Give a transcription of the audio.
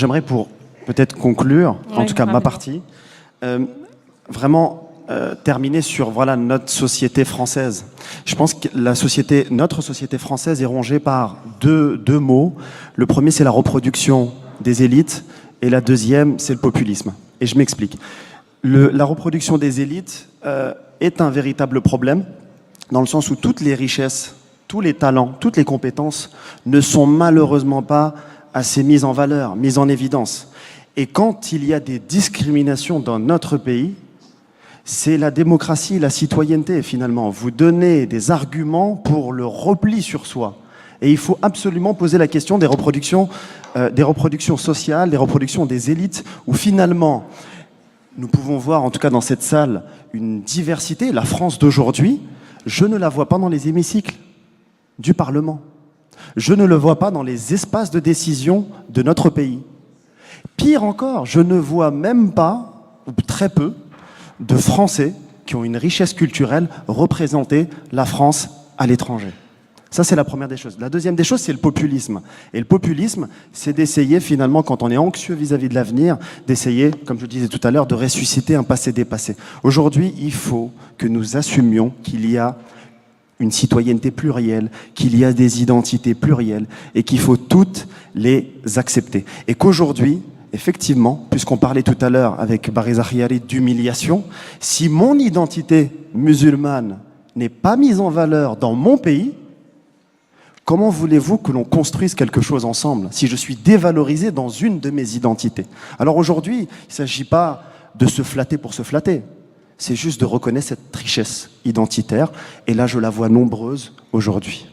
j'aimerais pour peut-être conclure, en tout cas ma partie, vraiment terminer sur voilà, notre société française. Je pense que notre société française est rongée par deux mots. Le premier, c'est la reproduction des élites, et la deuxième, c'est le populisme. Et je m'explique. La reproduction des élites est un véritable problème, dans le sens où toutes les richesses, tous les talents, toutes les compétences ne sont malheureusement pas assez mises en valeur, mises en évidence. Et quand il y a des discriminations dans notre pays, c'est la démocratie, la citoyenneté finalement. Vous donnez des arguments pour le repli sur soi. Et il faut absolument poser la question des reproductions sociales, des reproductions des élites, où finalement, nous pouvons voir, en tout cas dans cette salle, une diversité. La France d'aujourd'hui, je ne la vois pas dans les hémicycles du Parlement. Je ne le vois pas dans les espaces de décision de notre pays. Pire encore, je ne vois même pas, ou très peu, de Français qui ont une richesse culturelle représenter la France à l'étranger. Ça, c'est la première des choses. La deuxième des choses, c'est le populisme. Et le populisme, c'est d'essayer finalement, quand on est anxieux vis-à-vis de l'avenir, d'essayer, comme je disais tout à l'heure, de ressusciter un passé dépassé. Aujourd'hui, il faut que nous assumions qu'il y a une citoyenneté plurielle, qu'il y a des identités plurielles et qu'il faut toutes les accepter. Et qu'aujourd'hui, effectivement, puisqu'on parlait tout à l'heure avec Bariza Khiari d'humiliation, si mon identité musulmane n'est pas mise en valeur dans mon pays, comment voulez-vous que l'on construise quelque chose ensemble si je suis dévalorisé dans une de mes identités? Alors aujourd'hui, il ne s'agit pas de se flatter pour se flatter. C'est juste de reconnaître cette richesse identitaire. Et là, je la vois nombreuse aujourd'hui.